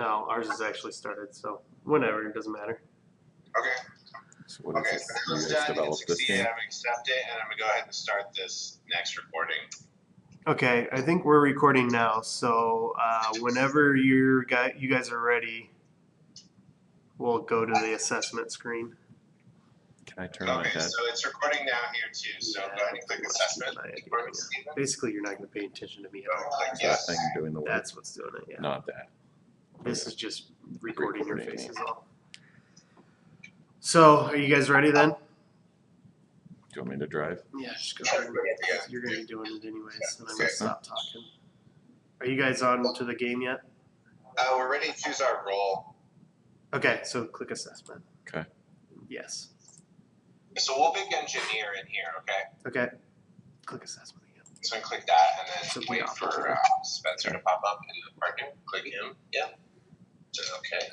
No, ours is actually started, so whenever, it doesn't matter. Okay. So what is Okay, this? so this You is guys done. You developed this succeeded. game? I'm gonna accept it, and I'm gonna go ahead and start this next recording. Okay, I think we're recording now, so whenever you guys are ready, we'll go to the assessment screen. Can I turn my Okay, head? so it's recording now here too. So go ahead and click assessment. Stephen. Basically, you're not going to pay attention to me Go at ahead all. and click Is that yes. thing doing the work? That's what's doing it, yeah. Not that. This is just recording your Recording. faces all. So, are you guys ready then? Do you want me to drive? Yeah, just go ahead. You're going to be doing it anyways, and I'm going to stop talking. Are you guys on to the game yet? We're ready to choose our role. Okay, so click assessment. Okay. Yes. So we'll pick engineer in here, okay? Okay. Click assessment again. So we click that and then So we wait off for over. Spencer to pop up in the parking. Click him. Yep. So, okay.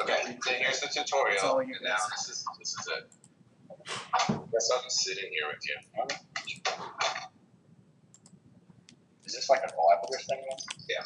Okay. So here's the That's tutorial. all And you now guys. this is it. Guess I'll just sit in here with you. Is this like a collaborative thing? Yeah.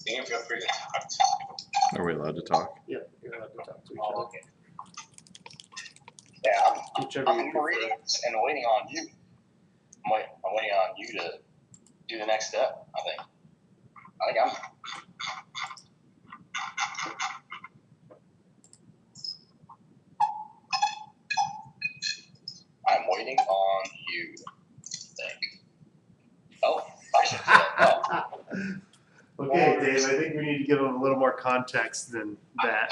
You can feel free to talk to Are we allowed to talk? Yep, you're allowed to talk to each Oh, other. okay. Yeah, Whichever you I'm prefer. reading and waiting on you. I'm waiting on you to do the next step, I think. I'm waiting on you, I think. Oh, I should do that. Oh. Okay, Dave, I think we need to give them a little more context than that.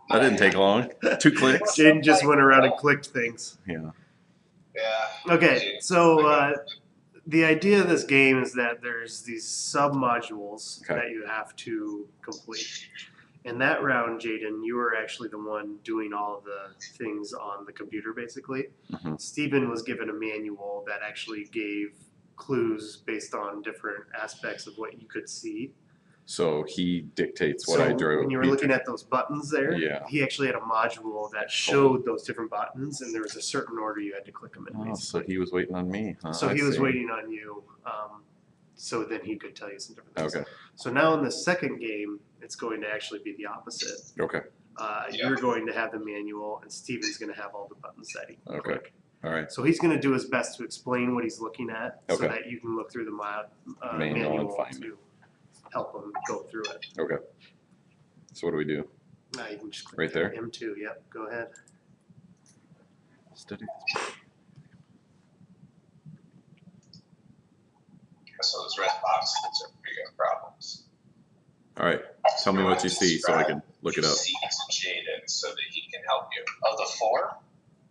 That didn't take long. 2 clicks. Jaden just went around and clicked things. Yeah. Yeah. Okay, so the idea of this game is that there's these sub-modules Okay. that you have to complete. In that round, Jaden, you were actually the one doing all of the things on the computer, basically. Mm-hmm. Stephen was given a manual that actually gave clues based on different aspects of what you could see. So he dictates what So I drew. when you were looking at those buttons there, Yeah. he actually had a module that showed those different buttons, and there was a certain order you had to click them in. Oh, so basically. he was waiting on me. Huh? So I he was see. waiting on you, so then he could tell you some different things. Okay. So now in the second game, it's going to actually be the opposite. Okay. You're going to have the manual, and Steven's going to have all the buttons that he can Okay. click. All right. So he's going to do his best to explain what he's looking at, so Okay. that you can look through the Manual manual and find it. to help him go through it. Okay. So what do we do? Now you can just click Right there? M2. Yep. Go ahead. Study. So those red boxes are pretty good problems. All right. Tell me what you see so I can look it up. See Jaden so that he can help you. Of the 4?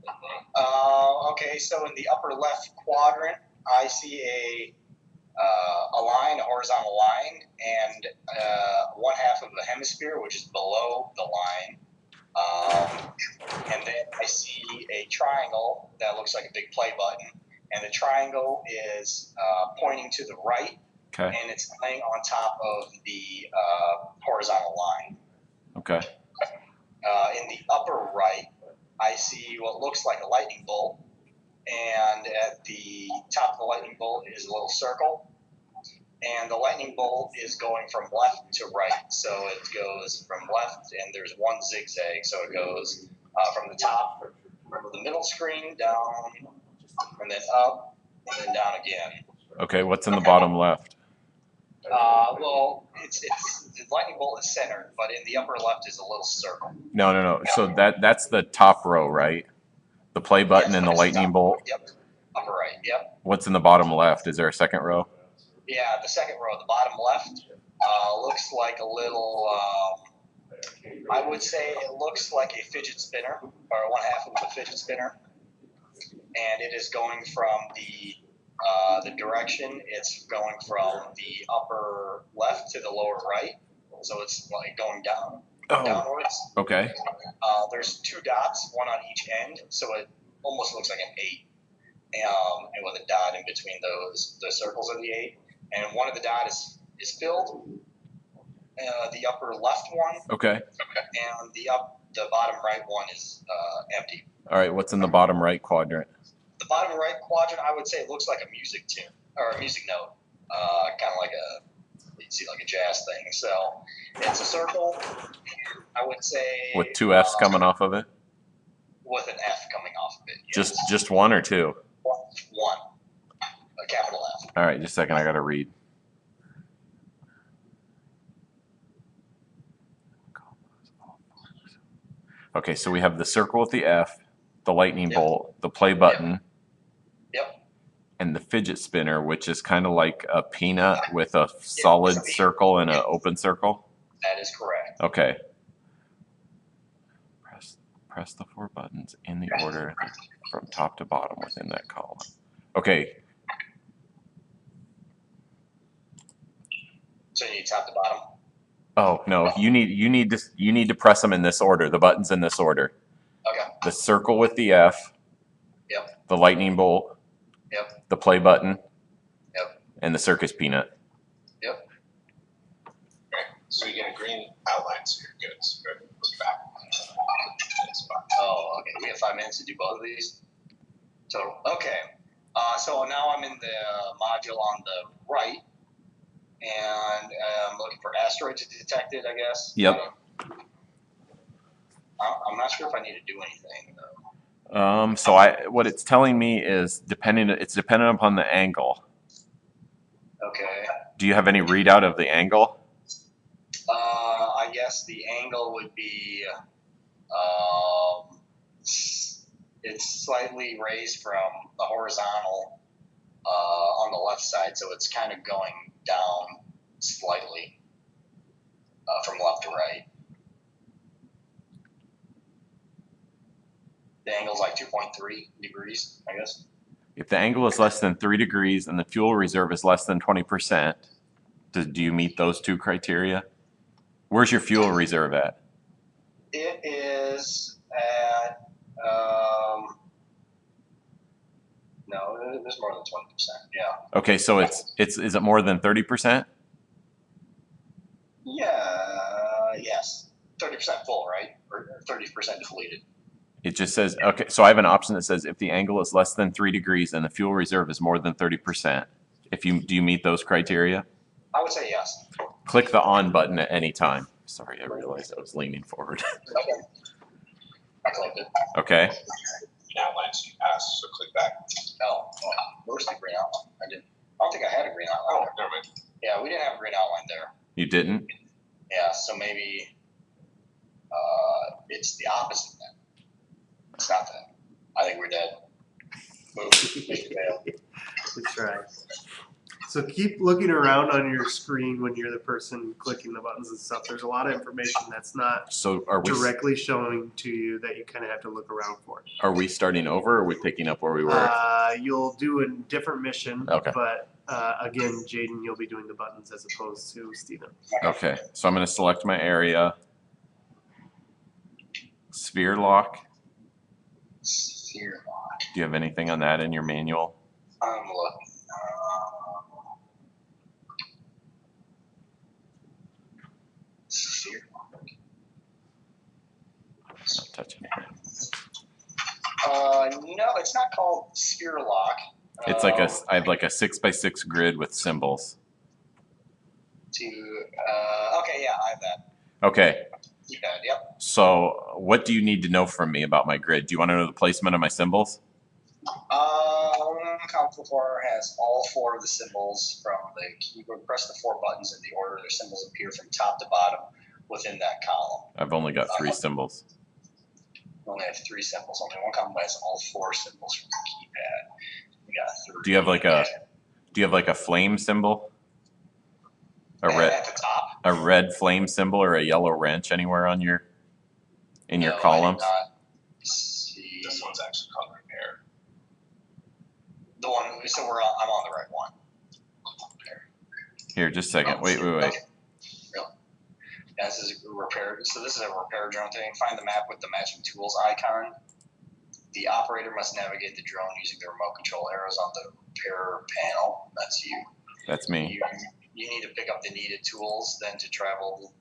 Mhm. Okay, so in the upper left quadrant, I see a line, a horizontal line, and one half of the hemisphere, which is below the line. And then I see a triangle that looks like a big play button, and the triangle is pointing to the right, Okay. and it's laying on top of the horizontal line. Okay. In the upper right, I see what looks like a lightning bolt, and at the top of the lightning bolt is a little circle, and the lightning bolt is going from left to right. So it goes from left, and there's one zigzag, so it goes from the top of the middle screen down, and then up, and then down again. Okay. What's in the bottom left? Well, it's the lightning bolt is centered, but in the upper left is a little circle. No. So that's the top row, right? The play button Yes, and the that's lightning top. bolt. Yep. Upper right. Yep. What's in the bottom left? Is there a second row? Yeah, the second row, the bottom left, looks like a little. I would say it looks like a fidget spinner, or one half of a fidget spinner, and it is going from the direction. It's going from the upper left to the lower right, so it's like going down. Oh. Downwards. Okay. There's 2 dots, one on each end, so it almost looks like an 8, and with a dot in between the circles of the 8. And one of the dots is filled, the upper left one, Okay. and the bottom right one is empty. All right. What's in the bottom right quadrant? The bottom right quadrant, I would say, it looks like a music tune or a music note, kind of like you'd see like a jazz thing. So it's a circle. I would say With 2 F's coming off of it? with an F coming off of it. Yes. Just 1 or 2? One, a capital F. All right, just a second. I got to read. Okay, so we have the circle with the F, the lightning Yep. bolt, the play button, Yep. and the fidget spinner, which is kind of like a peanut with a solid it's a peanut. circle and an open circle. That is correct. Okay. Press the 4 buttons in the order from top to bottom within that column. Okay. So you need top to bottom. Oh no, you need to press them in this order. The buttons in this order. Okay. The circle with the F. Yep. The lightning bolt. Yep. The play button. Yep. And the circus peanut. Yep. Okay. So you get a green outline, so you're good. So good. Look back. Oh, okay. We have 5 minutes to do both of these total. Okay. So now I'm in the module on the right, and I'm looking for asteroids detected, I guess. Yep. I'm not sure if I need to do anything though. So what it's telling me is it's dependent upon the angle. Okay. Do you have any readout of the angle? I guess the angle would be, it's slightly raised from the horizontal on the left side, so it's kind of going down slightly from left to right. The angle's like 2.3 degrees, I guess. If the angle is less than 3 degrees and the fuel reserve is less than 20%, do you meet those 2 criteria? Where's your fuel reserve at? It is at, no, there's more than 20%, yeah. Okay, so is it more than 30%? Yeah, yes. 30% full, right? Or 30% depleted. It just says, okay, so I have an option that says if the angle is less than 3 degrees and the fuel reserve is more than 30%, do you meet those criteria? I would say yes. Click the on button at any time. Sorry, I realized I was leaning forward. Okay. I clicked it. Okay. Green outline, so you pass. So click back. Oh, where's the green outline? I don't think I had a green outline there. Never mind. Yeah, we didn't have a green outline there. You didn't? Yeah, so maybe it's the opposite then. It's not that. I think we're dead. Move. Make it fail. Good try. So keep looking around on your screen when you're the person clicking the buttons and stuff. There's a lot of information that's not So are we showing to you that you kind of have to look around for. Are we starting over, or are we picking up where we were? You'll do a different mission, Okay. but again, Jaden, you'll be doing the buttons as opposed to Steven. Okay, so I'm going to select my area. Sphere lock. Sphere lock. Do you have anything on that in your manual? I'm looking. Sphere lock. Not touching it. No, it's not called sphere lock. It's like I have like a 6x6 grid with symbols. Okay, yeah, I have that. Okay, Keypad, yep. so what do you need to know from me about my grid? Do you want to know the placement of my symbols? COM4 has all 4 of the symbols from the keyboard. Press the 4 buttons in the order their symbols appear from top to bottom within that column. I've only got 3 symbols. We only have 3 symbols. Only one column has all 4 symbols from the keypad. We got 3. Do you have like a flame symbol? A red at the top. A red flame symbol or a yellow wrench anywhere on your columns? I did not see. This one's actually called repair. The one. So I'm on the right one. Here, just a second. Wait. Okay. Really? Yeah, this is a repair. So this is a repair drone thing. Find the map with the matching tools icon. The operator must navigate the drone using the remote control arrows on the repair panel. That's you. That's me. You need to pick up the needed tools, then to travel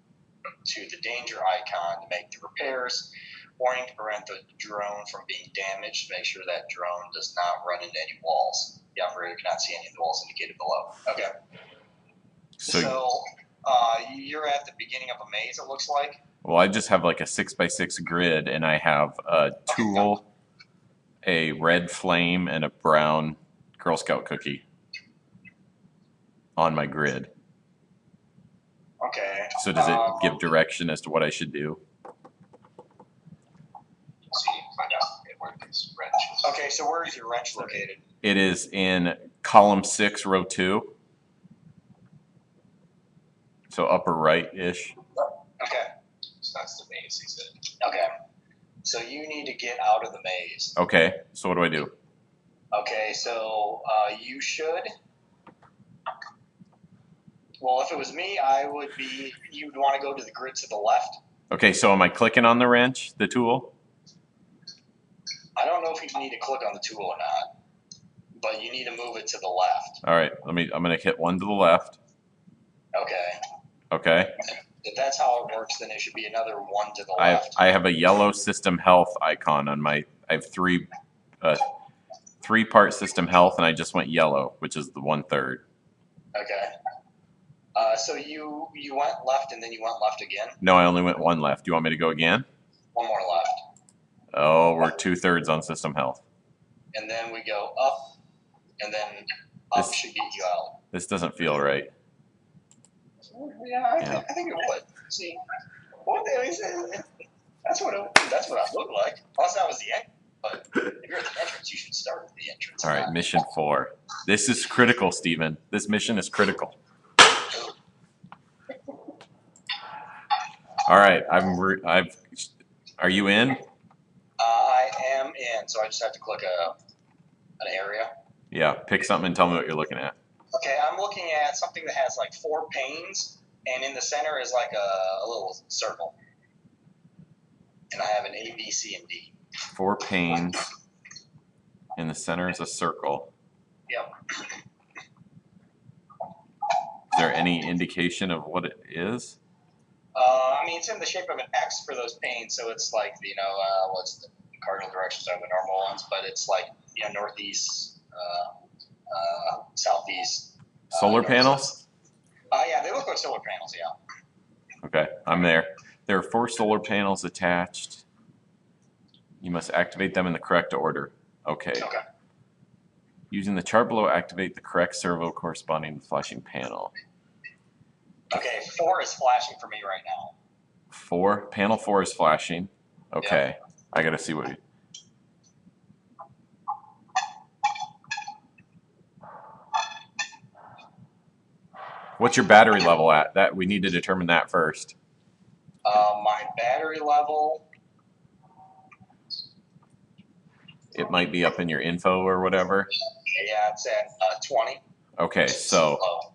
to the danger icon to make the repairs. Warning to prevent the drone from being damaged. Make sure that drone does not run into any walls. The operator cannot see any of the walls indicated below. Okay. So you're at the beginning of a maze, it looks like. Well, I just have like a 6x6 grid, and I have a tool, a red flame, and a brown Girl Scout cookie on my grid. Okay. So does it give direction as to what I should do? So you find out where this wrench is. Okay, so where is your wrench located? It is in column 6, row 2. So upper right-ish. Okay. So that's the maze, he said. Okay. So you need to get out of the maze. Okay, so what do I do? Okay, so you should. Well, if it was me, you'd want to go to the grid to the left. Okay, so am I clicking on the wrench, the tool? I don't know if you need to click on the tool or not, but you need to move it to the left. All right, I'm gonna hit 1 to the left. Okay. Okay. If that's how it works, then it should be another 1 to the I left. have a yellow system health icon on my. I have 3-part system health, and I just went yellow, which is the 1/3. Okay. So you went left and then you went left again. No, I only went 1 left. Do you want me to go again? 1 more left. Oh, we're 2/3 on system health. And then we go up, and then up should get you out. This doesn't feel right. Yeah, I think it would. See, that's what it looked like. Unless that was the end. But if you're at the entrance, you should start at the entrance. All right, mission 4. This is critical, Steven. This mission is critical. All right, are you in? I am in, so I just have to click an area. Yeah, pick something and tell me what you're looking at. Okay, I'm looking at something that has like 4 panes, and in the center is like a little circle. And I have an A, B, C, and D. 4 panes. In the center is a circle. Yep. Is there any indication of what it is? I mean, it's in the shape of an X for those panes, so it's like, what's the cardinal directions are the normal ones, but it's like, northeast, southeast. Solar panels? Yeah, they look like solar panels, yeah. Okay, I'm there. There are 4 solar panels attached. You must activate them in the correct order. Okay. Okay. Using the chart below, activate the correct servo corresponding to the flashing panel. Okay, 4 is flashing for me right now. 4? Panel 4 is flashing. Okay. Yeah. I gotta see what What's your battery level at? That we need to determine that first. My battery level. It might be up in your info or whatever. Yeah, it's at 20. Okay, so Low.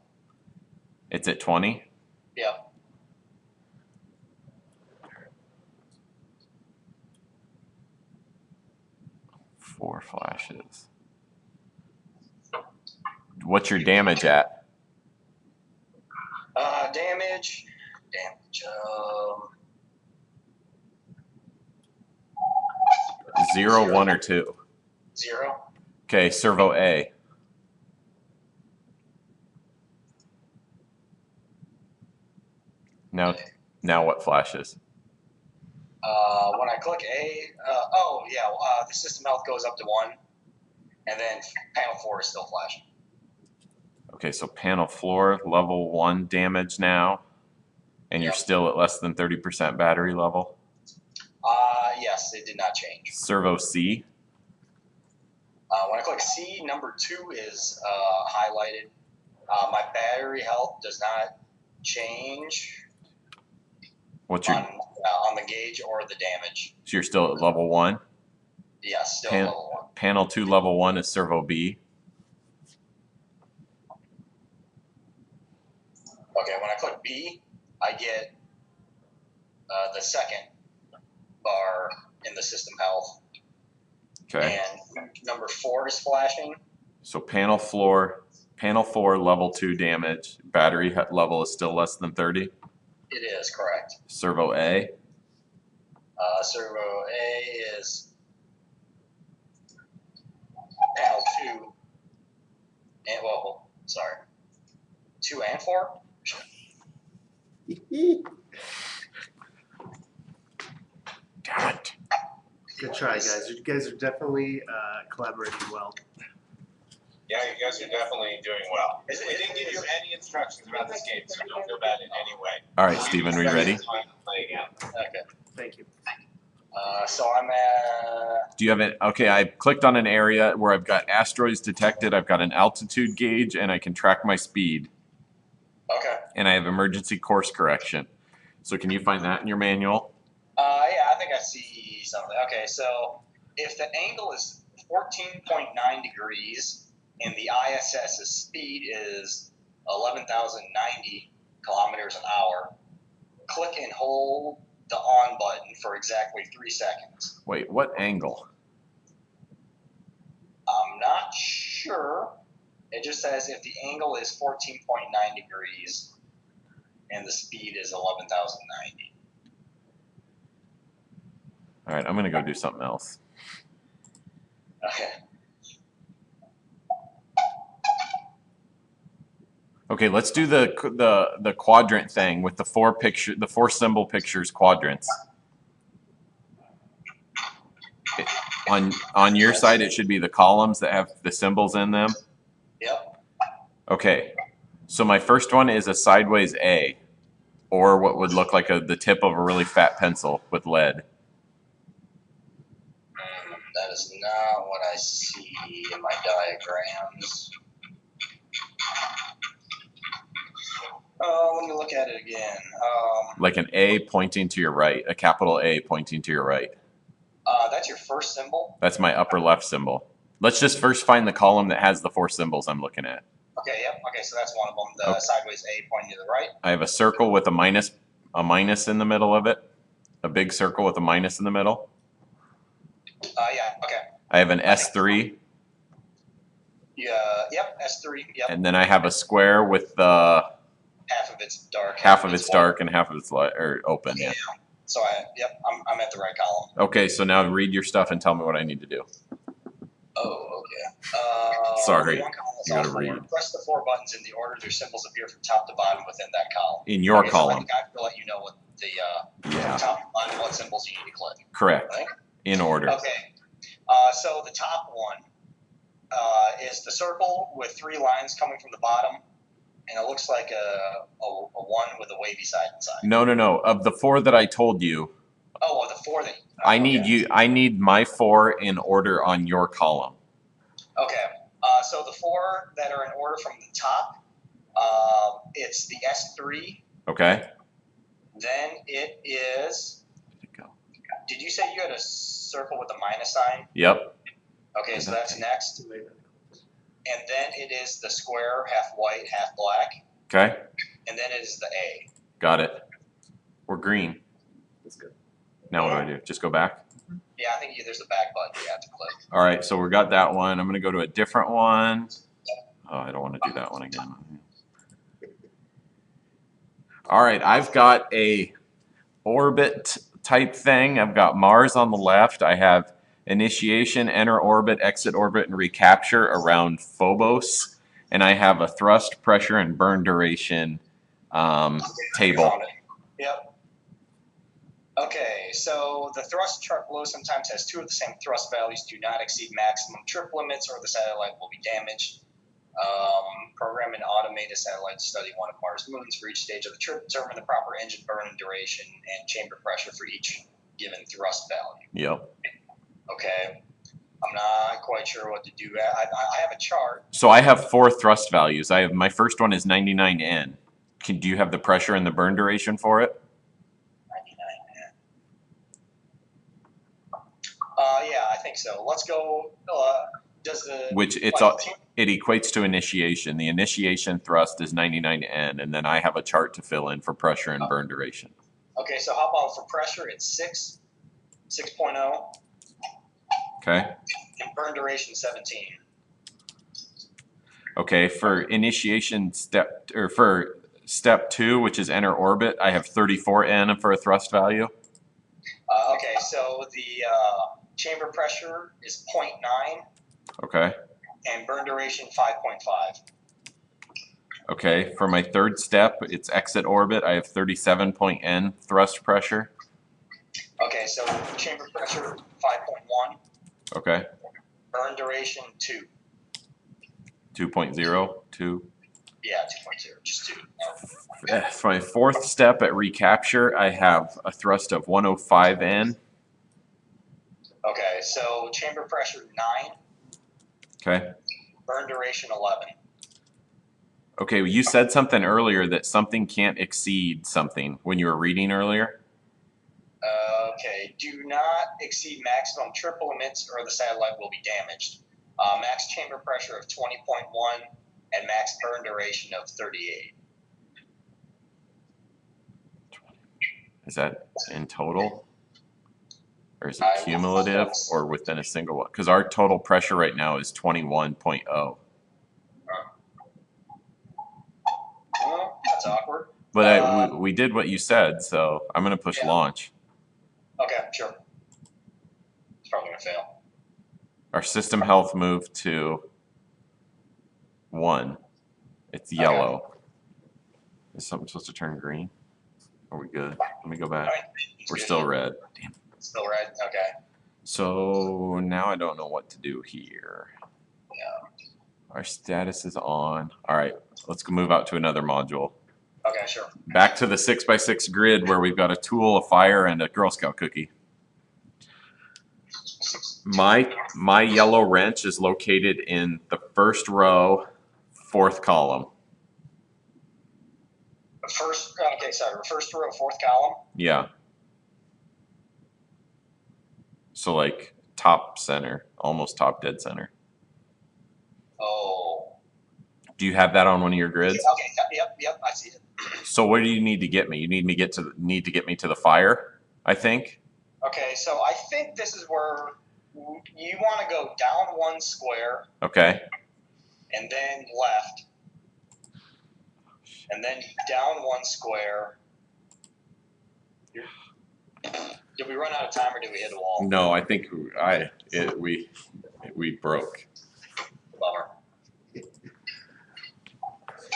it's at 20? Yep. Four flashes. What's your damage at? Damage. 0, 1, or 2? 0. Okay, servo A. Now what flashes? When I click A, the system health goes up to 1. and then panel 4 is still flashing. Okay, so panel floor, level 1 damage now, and you're Yep. still at less than 30% battery level. Yes, it did not change. Servo C, When I click C, number 2 is highlighted. My battery health does not change what's your, on the gauge or the damage. so you're still at level 1. Yes, still Pan- level 1. Panel 2, level 1 is servo B. Okay, when I click B, I get the second bar in the system health. Okay, And number 4 is flashing. so panel 4, level 2 damage, battery level is still less than 30. It is, correct. Servo A, Servo A is panel 2. And, well, sorry. 2 and 4? damn it. Good try, guys. You guys are definitely collaborating well. Yeah, you guys are definitely doing well. We didn't give you any instructions about this game, so don't feel bad in any way. All right, Steven, are you ready? Play again. Okay. Thank you. So I'm at. Do you have it? Okay, I clicked on an area where I've got asteroids detected, I've got an altitude gauge, and I can track my speed. Okay. And I have emergency course correction. So can you find that in your manual? Yeah, I think I see something. Okay, so if the angle is 14.9 degrees and the ISS's speed is 11,090 kilometers an hour, click and hold the on button for exactly 3 seconds. Wait, what angle? I'm not sure. It just says if the angle is 14.9 degrees and the speed is 11,090. All right, I'm going to go do something else. Okay. Okay, let's do the quadrant thing with the 4 symbol pictures quadrants. On your side, it should be the columns that have the symbols in them. Yep. Okay, so my first one is a sideways A, or what would look like the tip of a really fat pencil with lead. That is not what I see in my diagrams. Let me look at it again. Like an A pointing to your right, a capital A pointing to your right. That's your first symbol? That's my upper left symbol. Let's just first find the column that has the 4 symbols I'm looking at. Okay, yep. Okay, so that's one of them. The sideways A pointing to the right. I have a circle with a minus in the middle of it. A big circle with a minus in the middle. Yeah, okay. I have an S3. Yeah, yep, S3, yep. And then I have a square with the Half of it's dark. half of it's dark and half of it's light or open. Yeah. So I'm at the right column. Okay, so now read your stuff and tell me what I need to do. Oh, okay. Sorry, One column is you gotta all 4. read. Press the 4 buttons in the order their symbols appear from top to bottom within that column. In your So I column. think I have to let you know what the Yeah. top to bottom, what symbols you need to click. Correct. Right? In order. Okay. So the top one is the circle with 3 lines coming from the bottom, and it looks like a 1 with a wavy side inside. No. Of the 4 that I told you, Oh, the 4 that. I need my 4 in order on your column. Okay. So the 4 that are in order from the top, it's the S3. Okay. Then it is. Did you say you had a circle with a minus sign? Yep. Okay, so that's next. And then it is the square, half white, half black. Okay. And then it is the A. Got it. We're green. That's good. Now what do? Just go back? Yeah, I think there's a back button you have to click. All right, so we got that one. I'm going to go to a different one. Oh, I don't want to do that one again. All right, I've got a orbit type thing. I've got Mars on the left. I have initiation, enter orbit, exit orbit, and recapture around Phobos. And I have a thrust, pressure, and burn duration table. Yep. Okay, Okay, so the thrust chart below sometimes has two of the same thrust values. Do not exceed maximum trip limits, or the satellite will be damaged. Program and automate a satellite to study one of Mars' moons. For each stage of the trip, determine the proper engine burn duration and chamber pressure for each given thrust value. Yep. Okay, I'm not quite sure what to do. I have a chart. So I have 4 thrust values. I have my first one is 99N. Do you have the pressure and the burn duration for it? 99. Yeah, I think so. Let's go. Does the Which it equates to initiation. The initiation thrust is 99N, and then I have a chart to fill in for pressure and burn duration. Okay, so how about for pressure? It's 6.0. Okay. And burn duration 17. Okay, for initiation step, or for step 2, which is enter orbit, I have 34N for a thrust value. Okay, so the chamber pressure is 0.9. Okay. And burn duration 5.5. Okay, for my third step, it's exit orbit. I have 37.N thrust pressure. Okay, so chamber pressure 5.1. Okay. Burn duration 2. 2.0, 2. Yeah, 2.0, just 2. For my fourth step at recapture, I have a thrust of 105N. Okay, so chamber pressure 9. Okay. Burn duration 11. Okay, well, you said something earlier that something can't exceed something when you were reading earlier. Okay, do not exceed maximum trip limits or the satellite will be damaged. Max chamber pressure of 20.1 and max burn duration of 38. Is that in total? Or is it cumulative or within a single one? Because our total pressure right now is 21.0. Well, that's awkward. But we did what you said, so I'm going to push launch. Okay, sure. It's probably going to fail. Our system health moved to 1. It's yellow. Okay. Is something supposed to turn green? Are we good? Let me go back. Right. We're still red. Damn. Still red? Okay. So now I don't know what to do here. Yeah. Our status is on. All right, let's go move out to another module. Okay, sure. Back to the 6x6 grid where we've got a tool, a fire, and a Girl Scout cookie. My yellow wrench is located in the first row, 4th column. First row, 4th column? Yeah. So like top center, almost top dead center. Oh. Do you have that on one of your grids? Okay, yep, I see it. So where do you need to get me? You need me to get me to the fire, I think. Okay, so I think this is where you want to go down 1 square. Okay. And then left. And then down 1 square. Did we run out of time or did we hit a wall? No, I think we broke. Bummer.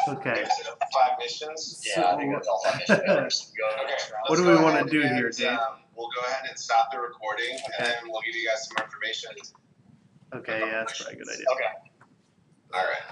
Okay. 5 missions. Yeah, I think that's all 5 missions. Okay. What do we want to do here, Dave? We'll go ahead and stop the recording, and then we'll give you guys some information. Okay, yeah, that's probably a good idea. Okay. All right.